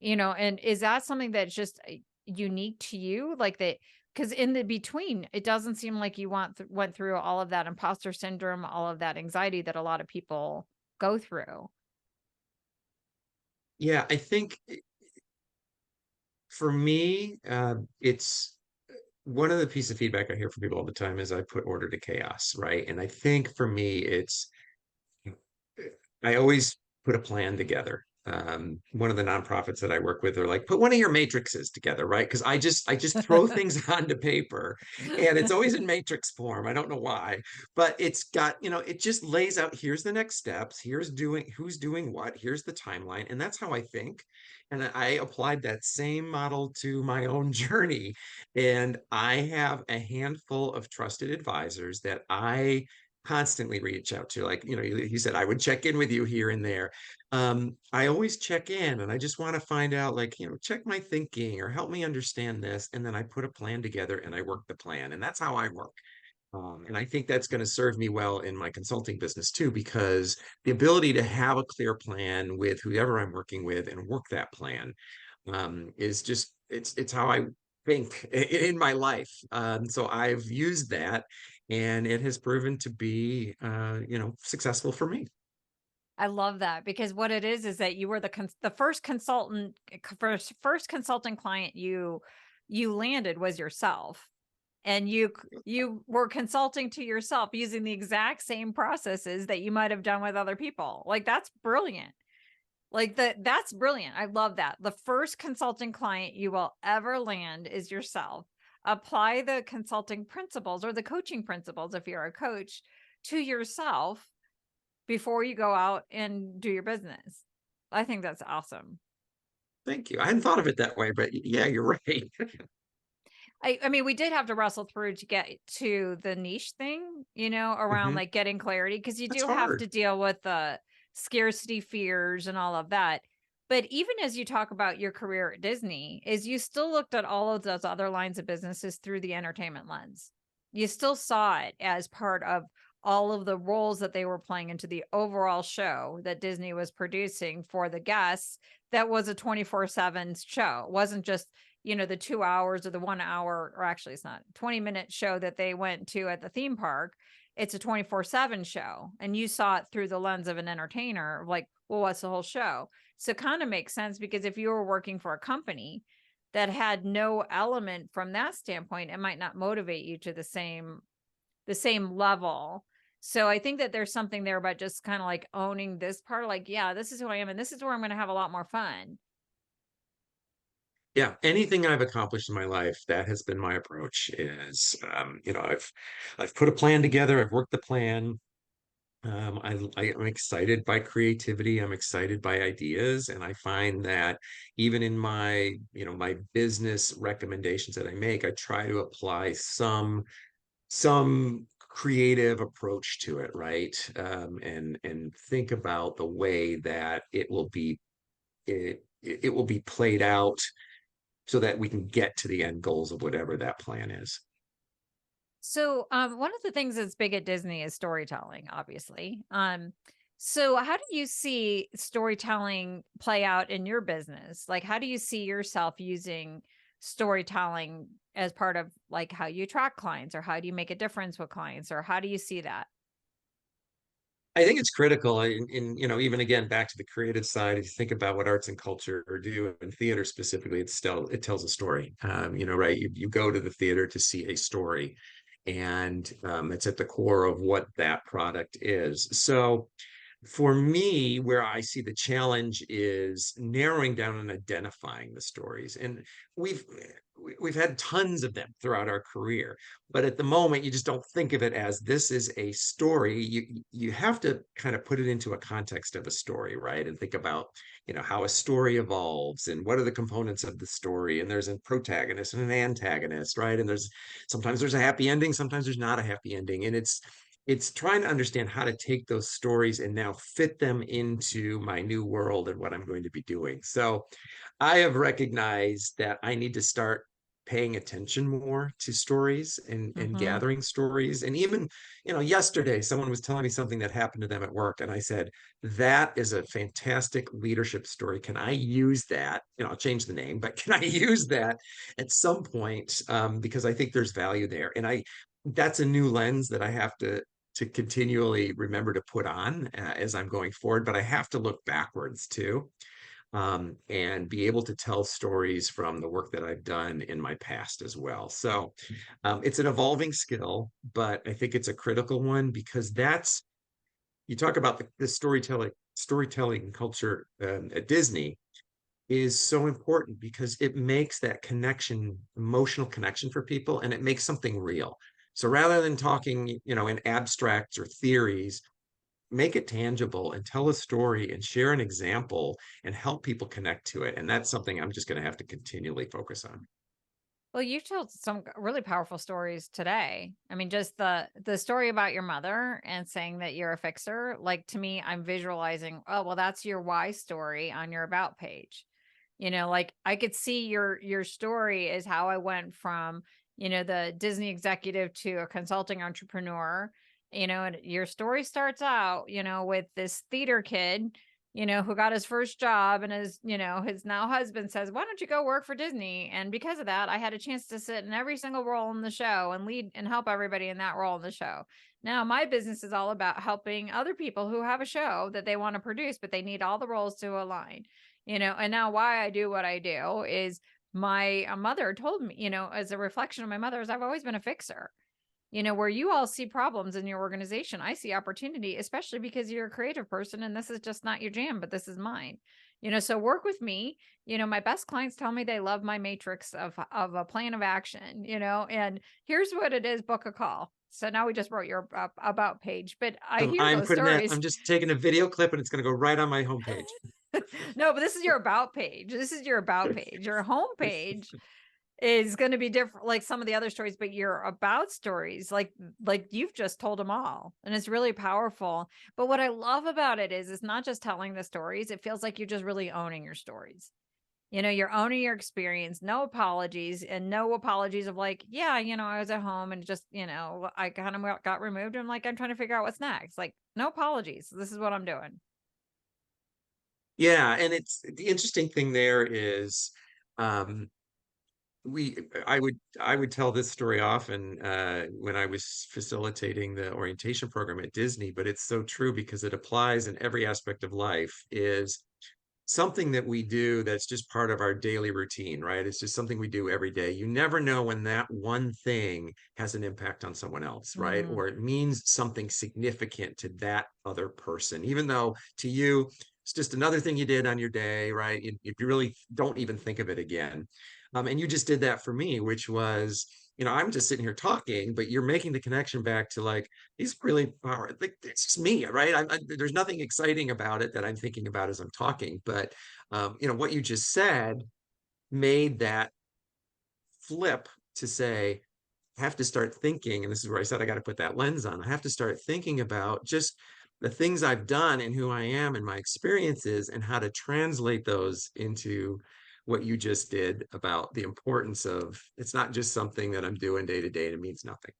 And is that something that's just unique to you? Like that, because in the between, it doesn't seem like you went through all of that imposter syndrome, all of that anxiety that a lot of people go through. Yeah, I think for me, it's one of the pieces of feedback I hear from people all the time is I put order to chaos, right? And I think for me, I always put a plan together. one of the nonprofits that I work with are like, put one of your matrices together, right? Because I just throw things onto paper, and it's always in matrix form. I don't know why, but it's got, it just lays out, here's the next steps, here's doing who's doing what, here's the timeline, and that's how I think. And I applied that same model to my own journey. And I have a handful of trusted advisors that I constantly reach out to. Like, you said I would check in with you here and there. I always check in, and I just want to find out, like, check my thinking or help me understand this. And then I put a plan together and I work the plan. And that's how I work. And I think that's going to serve me well in my consulting business too, because the ability to have a clear plan with whoever I'm working with and work that plan is just, it's how I think in my life. So I've used that, and it has proven to be, successful for me. I love that because what it is that you were the first consultant, first consulting client you landed was yourself, and you were consulting to yourself using the exact same processes that you might have done with other people. Like, that's brilliant. Like, that's brilliant. I love that. The first consulting client you will ever land is yourself. Apply the consulting principles or the coaching principles, if you're a coach, to yourself before you go out and do your business. I think that's awesome. Thank you. I hadn't thought of it that way, but yeah, you're right. I mean, we did have to wrestle through to get to the niche thing, around Mhm. like getting clarity, because you That's do have hard. to deal with the scarcity fears and all of that. But even as you talk about your career at Disney, is you still looked at all of those other lines of businesses through the entertainment lens. You still saw it as part of all of the roles that they were playing into the overall show that Disney was producing for the guests. That was a 24/7 show. It wasn't just the 2 hours or the 1 hour, or actually it's not 20-minute show that they went to at the theme park. It's a 24/7 show. And you saw it through the lens of an entertainer, like, well, what's the whole show? So it kind of makes sense, because if you were working for a company that had no element from that standpoint, it might not motivate you to the same level. So I think that there's something there about just kind of like owning this part, like, yeah, this is who I am, and this is where I'm going to have a lot more fun. Yeah, anything I've accomplished in my life, that has been my approach is, I've put a plan together, I've worked the plan. I'm excited by creativity. I'm excited by ideas. And I find that even in my business recommendations that I make, I try to apply some creative approach to it, right? And think about the way that it will be played out so that we can get to the end goals of whatever that plan is. So, one of the things that's big at Disney is storytelling, obviously. So how do you see storytelling play out in your business? Like, how do you see yourself using storytelling as part of like how you attract clients, or how do you make a difference with clients, or how do you see that? I think it's critical even again, back to the creative side, if you think about what arts and culture do in theater specifically, it tells a story. Right? You go to the theater to see a story, and it's at the core of what that product is. So for me, where I see the challenge is narrowing down and identifying the stories. And we've we've had tons of them throughout our career, but at the moment, you just don't think of it as this is a story. You have to kind of put it into a context of a story, right? And think about how a story evolves and what are the components of the story. And there's a protagonist and an antagonist, right? And sometimes there's a happy ending, sometimes there's not a happy ending, and it's trying to understand how to take those stories and now fit them into my new world and what I'm going to be doing. So I have recognized that I need to start paying attention more to stories and Hmm. gathering stories. And even, yesterday, someone was telling me something that happened to them at work. And I said, that is a fantastic leadership story. Can I use that? I'll change the name, but can I use that at some point? Because I think there's value there. And that's a new lens that I have to continually remember to put on as I'm going forward. But I have to look backwards too, and be able to tell stories from the work that I've done in my past as well. So it's an evolving skill, but I think it's a critical one because you talk about the storytelling. storytelling culture at Disney is so important because it makes that connection, emotional connection for people, and it makes something real. So rather than talking, in abstracts or theories, make it tangible and tell a story and share an example and help people connect to it. And that's something I'm just going to have to continually focus on. Well, you told some really powerful stories today. I mean, just the story about your mother and saying that you're a fixer, like to me, I'm visualizing, oh, well, that's your why story on your about page. Like I could see your story is how I went from, the Disney executive to a consulting entrepreneur, and your story starts out, with this theater kid, who got his first job, and his now husband says, "Why don't you go work for Disney?" And because of that, I had a chance to sit in every single role in the show and lead and help everybody in that role in the show. Now, my business is all about helping other people who have a show that they want to produce, but they need all the roles to align. And now why I do what I do is my mother told me, as a reflection of my mother, is I've always been a fixer. Where you all see problems in your organization, I see opportunity, especially because you're a creative person and this is just not your jam, but this is mine. So work with me. My best clients tell me they love my matrix of a plan of action, and here's what it is, book a call. So now we just wrote your about page, but I hear I'm those putting that, stories. I'm just taking a video clip and it's going to go right on my homepage. No, but this is your about page. This is your about page. Your home page is going to be different, like some of the other stories, but your about stories, like you've just told them all, and it's really powerful. But what I love about it is it's not just telling the stories. It feels like you're just really owning your stories. You're owning your experience, no apologies, and no apologies of like, yeah, I was at home and just, I kind of got removed. And I'm like, I'm trying to figure out what's next. Like, no apologies. This is what I'm doing. Yeah, and it's the interesting thing there is um we I would tell this story often when I was facilitating the orientation program at Disney, but it's so true because it applies in every aspect of life. Is something that we do that's just part of our daily routine, right? It's just something we do every day. You never know when that one thing has an impact on someone else, right? Mm. Or it means something significant to that other person, even though to you, it's just another thing you did on your day, right? You really don't even think of it again. And you just did that for me, which was, I'm just sitting here talking, but you're making the connection back to like, he's really power. Like, it's just me, right? There's nothing exciting about it that I'm thinking about as I'm talking. But what you just said made that flip to say, I have to start thinking, and this is where I said I got to put that lens on. I have to start thinking about just the things I've done and who I am and my experiences and how to translate those into what you just did about the importance of it's not just something that I'm doing day to day and it means nothing.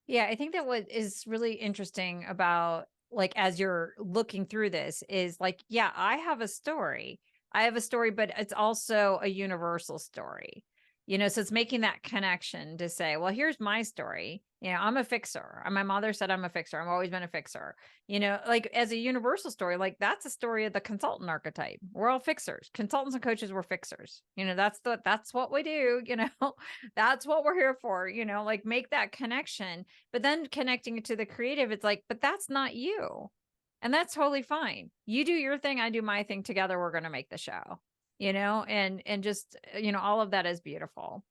Yeah, I think that what is really interesting about like as you're looking through this is like, yeah, I have a story. I have a story, but it's also a universal story. So it's making that connection to say, well, here's my story. I'm a fixer. My mother said I'm a fixer. I've always been a fixer. Like as a universal story, like that's a story of the consultant archetype. We're all fixers. Consultants and coaches were fixers. That's what we do, that's what we're here for, like make that connection. But then connecting it to the creative, it's like, but that's not you. And that's totally fine. You do your thing, I do my thing. Together, we're going to make the show, and just, all of that is beautiful.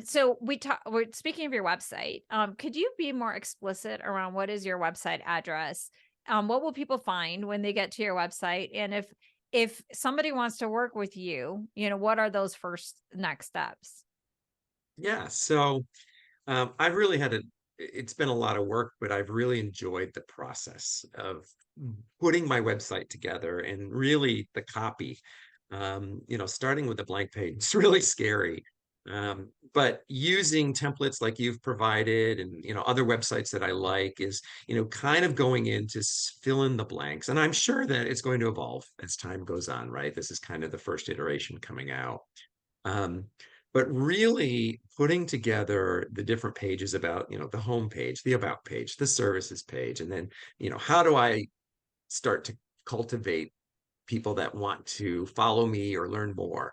So we're speaking of your website. Could you be more explicit around what is your website address? What will people find when they get to your website? And if somebody wants to work with you, what are those first next steps? Yeah. So I've really it's been a lot of work, but I've really enjoyed the process of putting my website together and really the copy. Starting with a blank page, it's really scary. But using templates like you've provided and, other websites that I like is, kind of going in to fill in the blanks. And I'm sure that it's going to evolve as time goes on, right? This is kind of the first iteration coming out. Um, but really putting together the different pages about, the home page, the about page, the services page, and then, how do I start to cultivate people that want to follow me or learn more?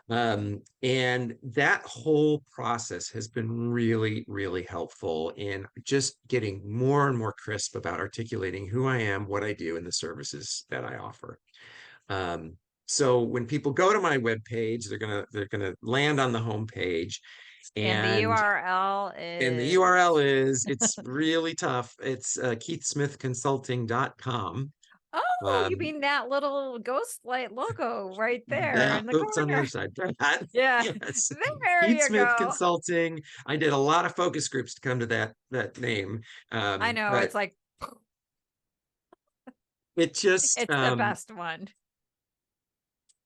And that whole process has been really, really helpful in just getting more and more crisp about articulating who I am, what I do, and the services that I offer. Um, so when people go to my webpage, they're gonna land on the home page, And the and URL and the URL is is, it's really tough. It's keithsmithconsulting.com. oh, you Um, mean that little ghost light logo right there that, in the oops, on the corner? other side. That, Yeah, yes. there Keith you Smith go. Consulting. I did a lot of focus groups to come to that name. I know, But it's like it just it's the best one.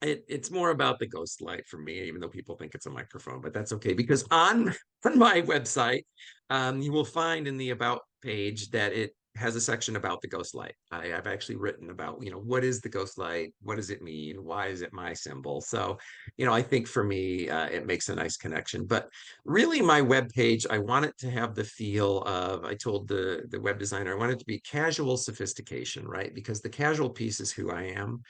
it's more about the ghost light for me, even though people think it's a microphone, but that's okay because on my website, you will find in the about page that it has a section about the ghost light. I've actually written about, what is the ghost light? What does it mean? Why is it my symbol? So, I think for me, it makes a nice connection. But really, my web page, I want it to have the feel of, I told the web designer, I want it to be casual sophistication, right? Because the casual piece is who I am.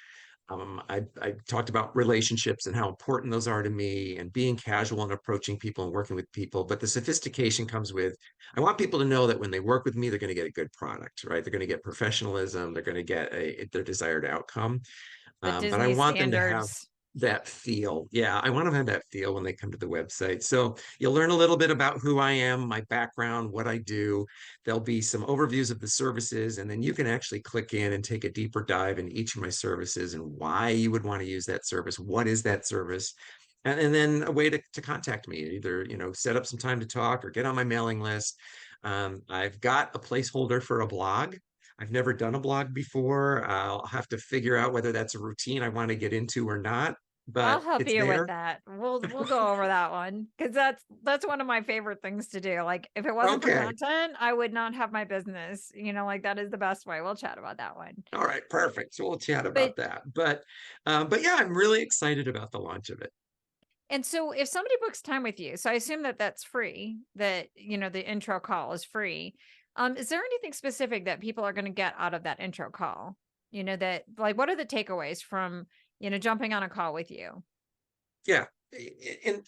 I talked about relationships and how important those are to me and being casual and approaching people and working with people. But the sophistication comes with, I want people to know that when they work with me, they're going to get a good product, right? They're going to get professionalism. They're going to get their desired outcome. The But I Disney want them to have standards. that feel. Yeah, I want them to have that feel when they come to the website. So you'll learn a little bit about who I am, my background, what I do. There'll be some overviews of the services, and then you can actually click in and take a deeper dive in each of my services and why you would want to use that service. What is that service? And then a way to contact me, either, set up some time to talk or get on my mailing list. I've got a placeholder for a blog. I've never done a blog before. I'll have to figure out whether that's a routine I want to get into or not, I'll but help it's you with there. that. We'll go over that one because that's one of my favorite things to do. Like if it wasn't for Okay. content, I would not have my business. Like that is the best way. We'll chat about that one. All right, perfect. So we'll chat But about that. But yeah, I'm really excited about the launch of it. and so if somebody books time with you, so I assume that that's free, that the intro call is free. Is there anything specific that people are going to get out of that intro call? That like what are the takeaways from, jumping on a call with you? Yeah. And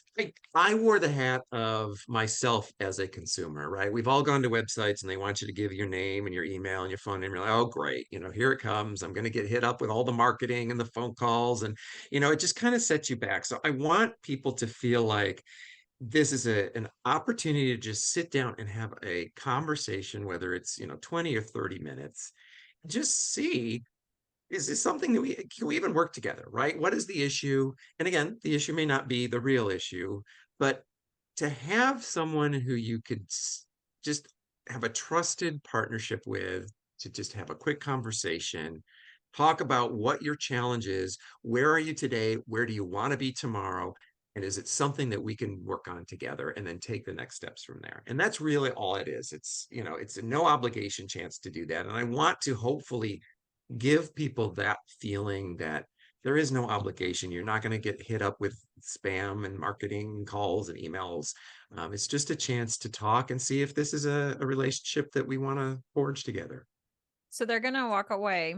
I wore the hat of myself as a consumer, right? We've all gone to websites and they want you to give your name and your email and your phone name. You're like, oh, great. Here it comes. I'm going to get hit up with all the marketing and the phone calls. And, it just kind of sets you back. So I want people to feel like this is an opportunity to just sit down and have a conversation, whether it's, 20 or 30 minutes, just see, is this something that can we even work together, right? What is the issue? And again, the issue may not be the real issue, but to have someone who you could just have a trusted partnership with, to just have a quick conversation, talk about what your challenge is, where are you today, where do you want to be tomorrow, and is it something that we can work on together, and then take the next steps from there. And that's really all it is. It's a no obligation chance to do that. And I want to hopefully give people that feeling that there is no obligation. You're not going to get hit up with spam and marketing calls and emails. It's just a chance to talk and see if this is a relationship that we want to forge together. So they're going to walk away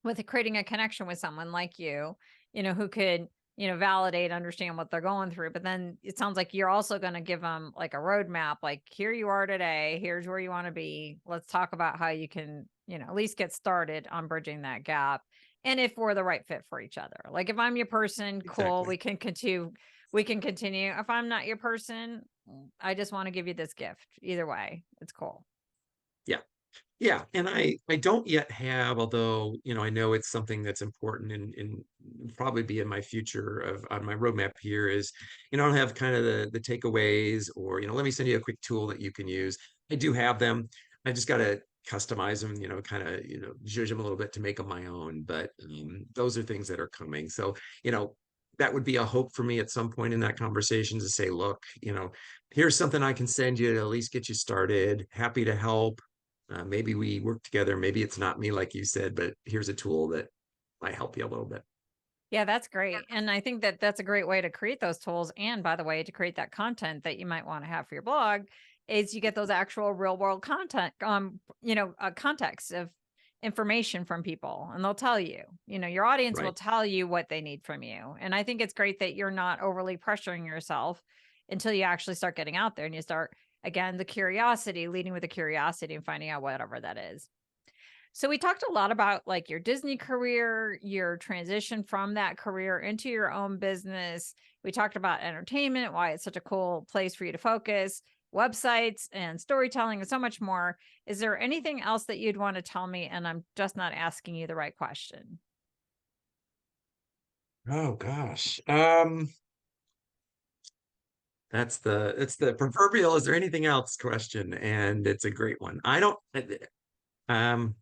with creating a connection with someone like you, who could, validate, understand what they're going through. But then it sounds like you're also going to give them like a roadmap, like here you are today, here's where you want to be. Let's talk about how you can, at least get started on bridging that gap. And if we're the right fit for each other. Like if I'm your person, cool, Exactly. we can continue. If I'm not your person, I just want to give you this gift. Either way, it's cool. Yeah. Yeah, and I don't yet have, although I know it's something that's important and probably be in my future of on my roadmap here is, I don't have kind of the takeaways or let me send you a quick tool that you can use. I do have them. I just got to customize them, kind of zhuzh them a little bit to make them my own. But those are things that are coming. So that would be a hope for me at some point in that conversation to say, look, here's something I can send you to at least get you started. Happy to help. Maybe we work together. Maybe it's not me, like you said, but here's a tool that might help you a little bit. Yeah, that's great. And I think that that's a great way to create those tools. And by the way, to create that content that you might want to have for your blog is you get those actual real world content, context of, information from people, and they'll tell you, your audience will Right. tell you what they need from you. And I think it's great that you're not overly pressuring yourself until you actually start getting out there and you start, again, the curiosity, leading with the curiosity and finding out whatever that is. So we talked a lot about like your Disney career, your transition from that career into your own business. We talked about entertainment, why it's such a cool place for you to focus, websites and storytelling and so much more. Is there anything else that you'd want to tell me? And I'm just not asking you the right question. Oh gosh. It's the proverbial is there anything else question, and it's a great one. I don't um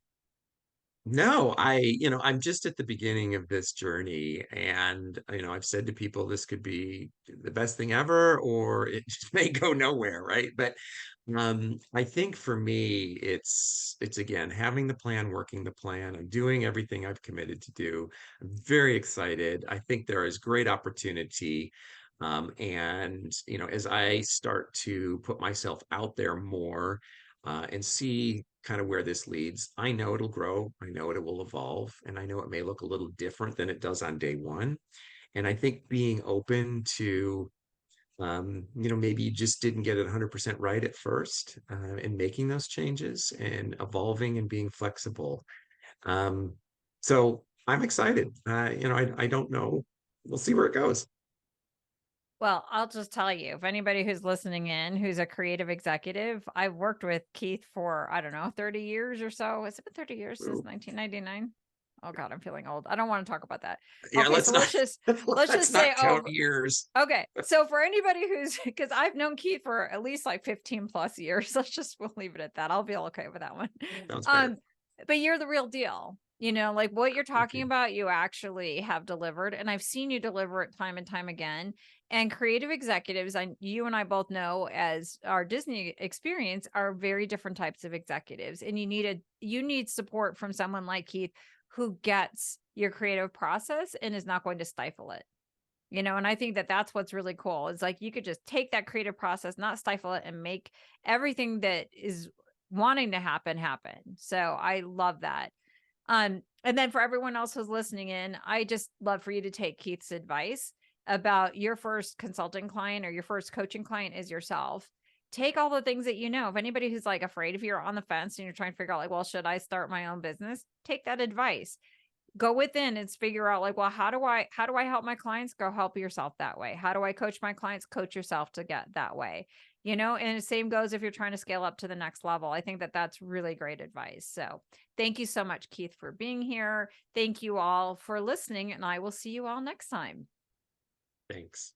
No, I'm just at the beginning of this journey, and I've said to people this could be the best thing ever, or it just may go nowhere, right? But I think for me, it's again having the plan, working the plan. I'm doing everything I've committed to do. I'm very excited. I think there is great opportunity. And as I start to put myself out there more and see kind of where this leads. I know it'll grow. I know it will evolve. And I know it may look a little different than it does on day one. And I think being open to, maybe you just didn't get it 100% right at first and making those changes and evolving and being flexible. Um, so I'm excited. I don't know. We'll see where it goes. Well, I'll just tell you, if anybody who's listening in who's a creative executive, I've worked with Keith for, I don't know, 30 years or so. Has it been 30 years since Ooh. 1999? Oh God, I'm feeling old. I don't want to talk about that. Yeah, Okay, let's so not let's let's just say not count over. years. Okay, so for anybody who's, because I've known Keith for at least like 15 plus years, we'll leave it at that. I'll be okay with that one. Sounds fair. Um, but you're the real deal. Like what you're Thank talking you. about, you actually have delivered, and I've seen you deliver it time and time again. And creative executives, you and I both know as our Disney experience, are very different types of executives, and you need support from someone like Keith who gets your creative process and is not going to stifle it. And I think that that's what's really cool. It's like you could just take that creative process, not stifle it, and make everything that is wanting to happen happen. So I love that. And then for everyone else who's listening in, I just love for you to take Keith's advice about your first consulting client or your first coaching client is yourself. Take all the things that If anybody who's like afraid, if you're on the fence and you're trying to figure out like, well, should I start my own business? Take that advice, go within and figure out like, well, how do I help my clients? Go help yourself that way. How do I coach my clients? Coach yourself to get that way. And the same goes if you're trying to scale up to the next level. I think that that's really great advice. So thank you so much, Keith, for being here. Thank you all for listening, and I will see you all next time. Thanks.